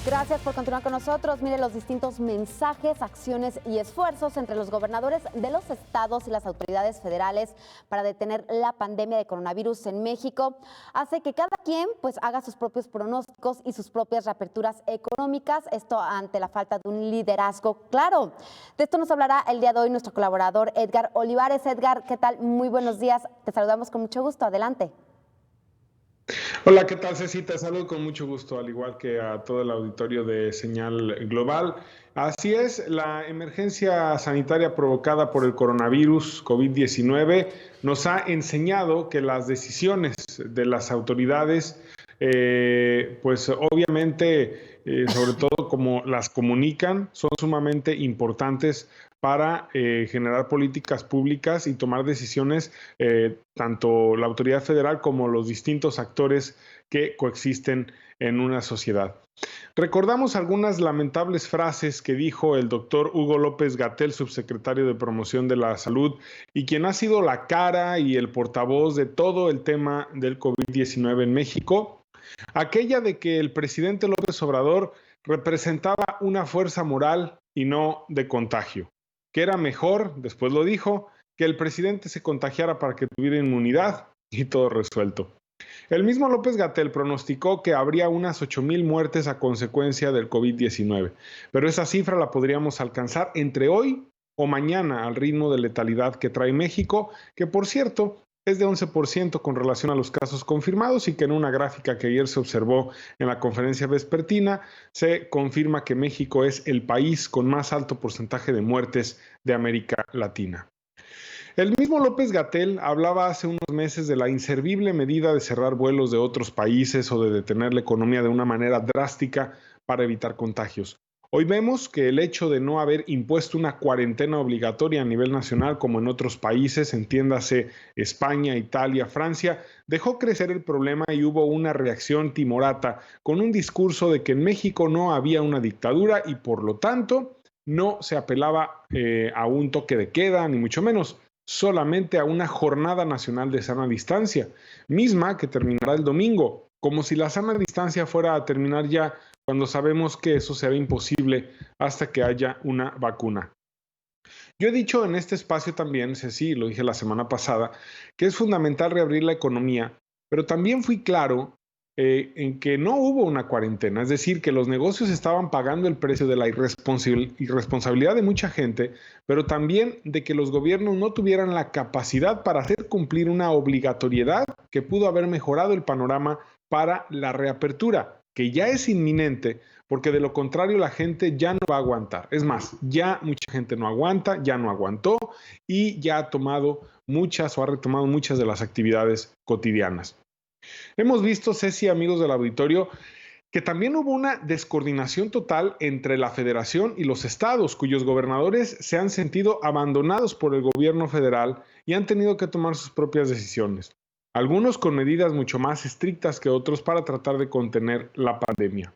Gracias por continuar con nosotros. Mire, los distintos mensajes, acciones y esfuerzos entre los gobernadores de los estados y las autoridades federales para detener la pandemia de coronavirus en México hace que cada quien pues haga sus propios pronósticos y sus propias reaperturas económicas, esto ante la falta de un liderazgo claro. De esto nos hablará el día de hoy nuestro colaborador Edgar Olivares. Edgar, ¿qué tal? Muy buenos días. Te saludamos con mucho gusto. Adelante. Hola, ¿qué tal, Ceci? Te saludo con mucho gusto, al igual que a todo el auditorio de Señal Global. Así es, la emergencia sanitaria provocada por el coronavirus COVID-19 nos ha enseñado que las decisiones de las autoridades, pues obviamente, sobre todo como las comunican, son sumamente importantes para generar políticas públicas y tomar decisiones, tanto la autoridad federal como los distintos actores que coexisten en una sociedad. Recordamos algunas lamentables frases que dijo el doctor Hugo López-Gatell, subsecretario de Promoción de la Salud, y quien ha sido la cara y el portavoz de todo el tema del COVID-19 en México. Aquella de que el presidente López Obrador representaba una fuerza moral y no de contagio, que era mejor, después lo dijo, que el presidente se contagiara para que tuviera inmunidad y todo resuelto. El mismo López-Gatell pronosticó que habría unas 8,000 muertes a consecuencia del COVID-19, pero esa cifra la podríamos alcanzar entre hoy o mañana al ritmo de letalidad que trae México, que por cierto es de 11% con relación a los casos confirmados y que en una gráfica que ayer se observó en la conferencia vespertina se confirma que México es el país con más alto porcentaje de muertes de América Latina. El mismo López-Gatell hablaba hace unos meses de la inservible medida de cerrar vuelos de otros países o de detener la economía de una manera drástica para evitar contagios. Hoy vemos que el hecho de no haber impuesto una cuarentena obligatoria a nivel nacional como en otros países, entiéndase España, Italia, Francia, dejó crecer el problema y hubo una reacción timorata con un discurso de que en México no había una dictadura y por lo tanto no se apelaba a un toque de queda, ni mucho menos, solamente a una jornada nacional de sana distancia, misma que terminará el domingo, como si la sana distancia fuera a terminar ya cuando sabemos que eso será imposible hasta que haya una vacuna. Yo he dicho en este espacio también, Ceci, lo dije la semana pasada, que es fundamental reabrir la economía, pero también fui claro en que no hubo una cuarentena, es decir, que los negocios estaban pagando el precio de la irresponsabilidad de mucha gente, pero también de que los gobiernos no tuvieran la capacidad para hacer cumplir una obligatoriedad que pudo haber mejorado el panorama para la reapertura, que ya es inminente, porque de lo contrario la gente ya no va a aguantar. Es más, ya mucha gente no aguanta, ya no aguantó y ya ha tomado muchas o ha retomado muchas de las actividades cotidianas. Hemos visto, Ceci, amigos del auditorio, que también hubo una descoordinación total entre la federación y los estados, cuyos gobernadores se han sentido abandonados por el gobierno federal y han tenido que tomar sus propias decisiones, algunos con medidas mucho más estrictas que otros para tratar de contener la pandemia.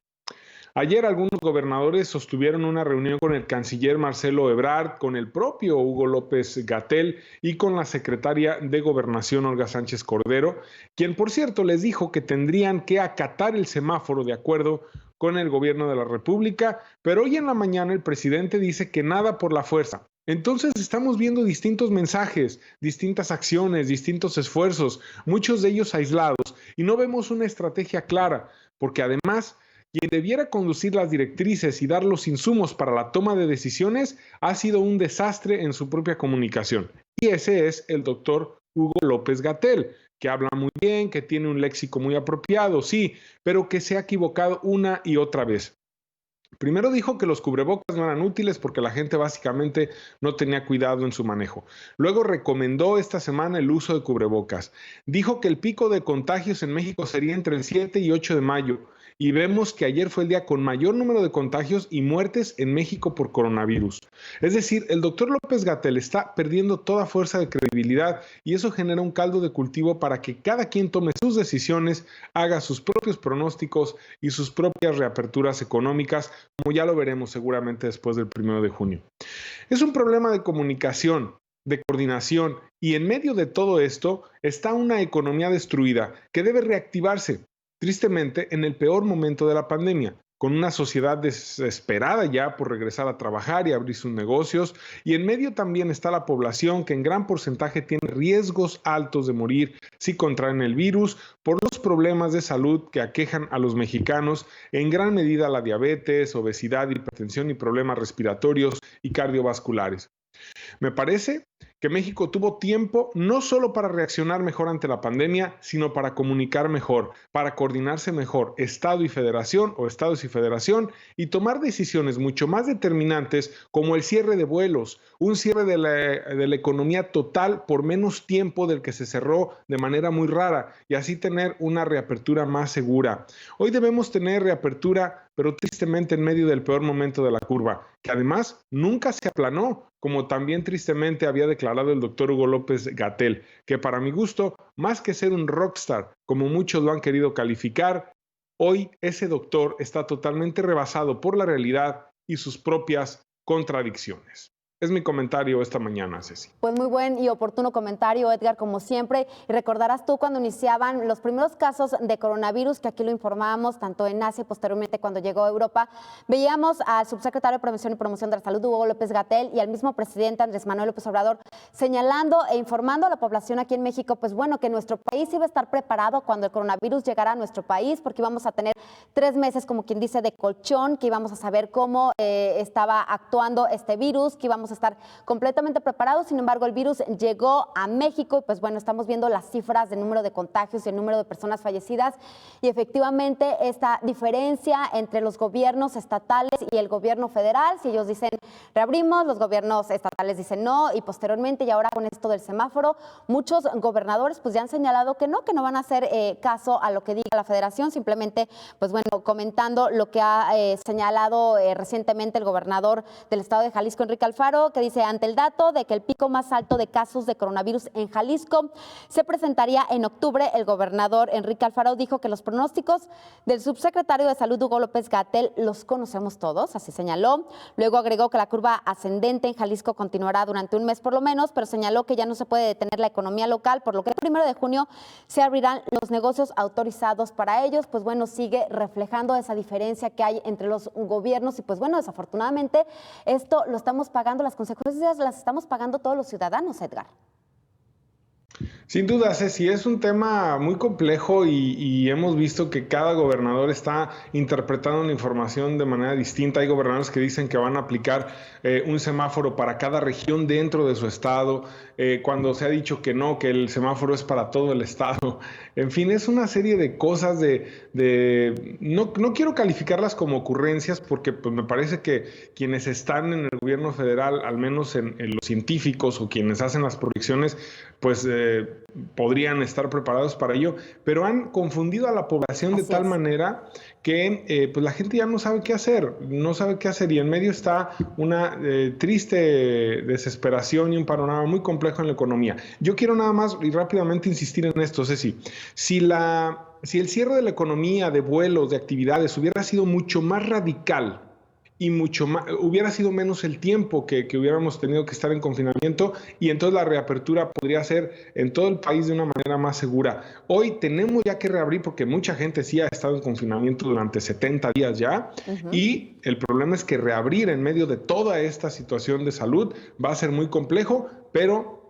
Ayer algunos gobernadores sostuvieron una reunión con el canciller Marcelo Ebrard, con el propio Hugo López-Gatell y con la secretaria de Gobernación Olga Sánchez Cordero, quien por cierto les dijo que tendrían que acatar el semáforo de acuerdo con el gobierno de la República, pero hoy en la mañana el presidente dice que nada por la fuerza. Entonces estamos viendo distintos mensajes, distintas acciones, distintos esfuerzos, muchos de ellos aislados, y no vemos una estrategia clara, porque además quien debiera conducir las directrices y dar los insumos para la toma de decisiones ha sido un desastre en su propia comunicación. Y ese es el doctor Hugo López-Gatell, que habla muy bien, que tiene un léxico muy apropiado, sí, pero que se ha equivocado una y otra vez. Primero dijo que los cubrebocas no eran útiles porque la gente básicamente no tenía cuidado en su manejo. Luego recomendó esta semana el uso de cubrebocas. Dijo que el pico de contagios en México sería entre el 7 y 8 de mayo. Y vemos que ayer fue el día con mayor número de contagios y muertes en México por coronavirus. Es decir, el doctor López-Gatell está perdiendo toda fuerza de credibilidad y eso genera un caldo de cultivo para que cada quien tome sus decisiones, haga sus propios pronósticos y sus propias reaperturas económicas, como ya lo veremos seguramente después del 1 de junio. Es un problema de comunicación, de coordinación, y en medio de todo esto está una economía destruida que debe reactivarse, tristemente, en el peor momento de la pandemia. con una sociedad desesperada ya por regresar a trabajar y abrir sus negocios, y en medio también está la población que en gran porcentaje tiene riesgos altos de morir si contraen el virus por los problemas de salud que aquejan a los mexicanos, en gran medida la diabetes, obesidad, hipertensión y problemas respiratorios y cardiovasculares. Me parece que México tuvo tiempo no solo para reaccionar mejor ante la pandemia, sino para comunicar mejor, para coordinarse mejor Estado y Federación o Estados y Federación y tomar decisiones mucho más determinantes como el cierre de vuelos, un cierre de la economía total por menos tiempo del que se cerró de manera muy rara y así tener una reapertura más segura. Hoy debemos tener reapertura, pero tristemente en medio del peor momento de la curva, que además nunca se aplanó, como también tristemente había declarado el doctor Hugo López-Gatell, que para mi gusto, más que ser un rockstar, como muchos lo han querido calificar, hoy ese doctor está totalmente rebasado por la realidad y sus propias contradicciones. Es mi comentario esta mañana, Ceci. Pues muy buen y oportuno comentario, Edgar, como siempre. Y recordarás tú cuando iniciaban los primeros casos de coronavirus, que aquí lo informábamos, tanto en Asia y posteriormente cuando llegó a Europa, veíamos al subsecretario de Prevención y Promoción de la Salud, Hugo López-Gatell, y al mismo presidente Andrés Manuel López Obrador, señalando e informando a la población aquí en México, pues bueno, que nuestro país iba a estar preparado cuando el coronavirus llegara a nuestro país, porque íbamos a tener 3 meses, como quien dice, de colchón, que íbamos a saber cómo estaba actuando este virus, que íbamos a estar completamente preparados. Sin embargo, el virus llegó a México y pues bueno, estamos viendo las cifras del número de contagios y el número de personas fallecidas y efectivamente esta diferencia entre los gobiernos estatales y el gobierno federal, si ellos dicen reabrimos, los gobiernos estatales dicen no, y posteriormente y ahora con esto del semáforo, muchos gobernadores pues ya han señalado que no van a hacer caso a lo que diga la federación, simplemente pues bueno, comentando lo que ha señalado recientemente el gobernador del estado de Jalisco, Enrique Alfaro, que dice, ante el dato de que el pico más alto de casos de coronavirus en Jalisco se presentaría en octubre, el gobernador Enrique Alfaro dijo que los pronósticos del subsecretario de Salud, Hugo López-Gatell, los conocemos todos, así señaló. Luego agregó que la curva ascendente en Jalisco continuará durante un mes por lo menos, pero señaló que ya no se puede detener la economía local, por lo que el 1 de junio se abrirán los negocios autorizados para ellos. Pues bueno, sigue reflejando esa diferencia que hay entre los gobiernos y pues bueno, desafortunadamente esto lo estamos pagando, las consecuencias las estamos pagando todos los ciudadanos, Edgar. Sin duda, Ceci, es un tema muy complejo y hemos visto que cada gobernador está interpretando la información de manera distinta. Hay gobernadores que dicen que van a aplicar un semáforo para cada región dentro de su estado, cuando se ha dicho que no, que el semáforo es para todo el estado. En fin, es una serie de cosas no quiero calificarlas como ocurrencias porque pues, me parece que quienes están en el gobierno federal, al menos en los científicos o quienes hacen las proyecciones, pues podrían estar preparados para ello, pero han confundido a la población de tal manera que pues la gente ya no sabe qué hacer, y en medio está una triste desesperación y un panorama muy complejo en la economía. Yo quiero nada más y rápidamente insistir en esto, Ceci. Si el cierre de la economía, de vuelos, de actividades hubiera sido mucho más radical y mucho más, hubiera sido menos el tiempo que hubiéramos tenido que estar en confinamiento y entonces la reapertura podría ser en todo el país de una manera más segura. Hoy tenemos ya que reabrir porque mucha gente sí ha estado en confinamiento durante 70 días ya y el problema es que reabrir en medio de toda esta situación de salud va a ser muy complejo, pero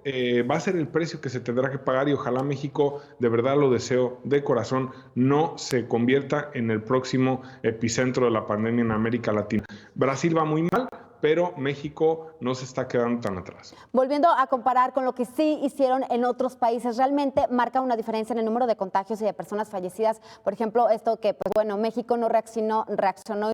va a ser el precio que se tendrá que pagar y ojalá México, de verdad lo deseo de corazón, no se convierta en el próximo epicentro de la pandemia en América Latina. Brasil va muy mal, pero México no se está quedando tan atrás. Volviendo a comparar con lo que sí hicieron en otros países, realmente marca una diferencia en el número de contagios y de personas fallecidas. Por ejemplo, esto que, pues bueno, México no reaccionó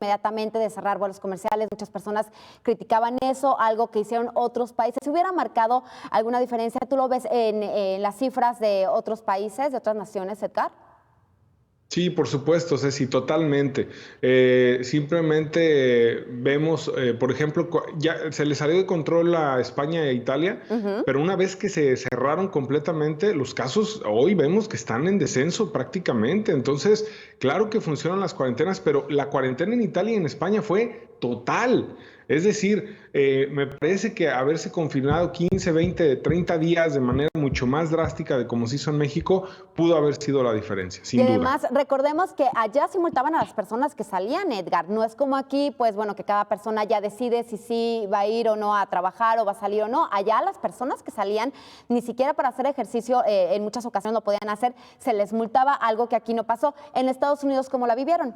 inmediatamente de cerrar vuelos comerciales. Muchas personas criticaban eso, algo que hicieron otros países. ¿Se hubiera marcado alguna diferencia? ¿Tú lo ves en las cifras de otros países, de otras naciones, Edgar? Sí, por supuesto, Ceci, totalmente. Simplemente vemos, por ejemplo, ya se le salió de control a España e Italia, pero una vez que se cerraron completamente, los casos hoy vemos que están en descenso prácticamente. Entonces, claro que funcionan las cuarentenas, pero la cuarentena en Italia y en España fue total. Es decir, me parece que haberse confinado 15, 20, 30 días de manera mucho más drástica de como se hizo en México, pudo haber sido la diferencia, Y sin duda. además, recordemos que allá sí multaban a las personas que salían, Edgar. No es como aquí, pues bueno, que cada persona ya decide si sí va a ir o no a trabajar o va a salir o no. Allá las personas que salían, ni siquiera para hacer ejercicio, en muchas ocasiones lo podían hacer, se les multaba, algo que aquí no pasó. En Estados Unidos, ¿cómo la vivieron?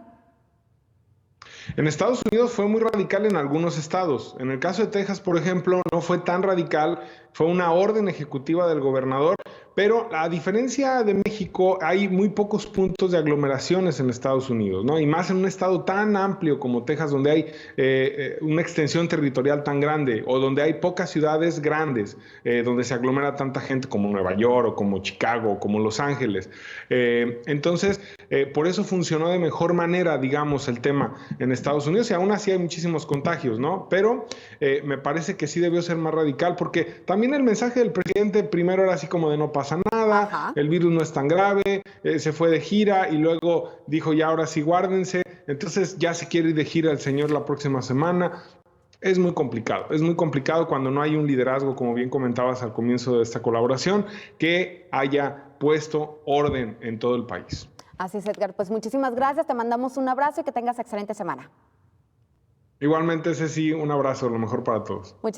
En Estados Unidos fue muy radical en algunos estados. En el caso de Texas, por ejemplo, no fue tan radical, fue una orden ejecutiva del gobernador, pero a diferencia de México, hay muy pocos puntos de aglomeraciones en Estados Unidos, ¿no? Y más en un estado tan amplio como Texas, donde hay una extensión territorial tan grande, o donde hay pocas ciudades grandes, donde se aglomera tanta gente como Nueva York, o como Chicago, o como Los Ángeles. Entonces, por eso funcionó de mejor manera, digamos, el tema en Estados Unidos, y aún así hay muchísimos contagios, ¿no? Pero me parece que sí debió ser más radical, porque también el mensaje del presidente primero era así como de no pasa nada, Ajá. el virus no es tan grave, se fue de gira y luego dijo ya ahora sí guárdense, entonces ya se quiere ir de gira el señor la próxima semana. Es muy complicado cuando no hay un liderazgo, como bien comentabas al comienzo de esta colaboración, que haya puesto orden en todo el país. Así es, Edgar. Pues muchísimas gracias, te mandamos un abrazo y que tengas excelente semana. Igualmente, Ceci, un abrazo, lo mejor para todos. Muchísimas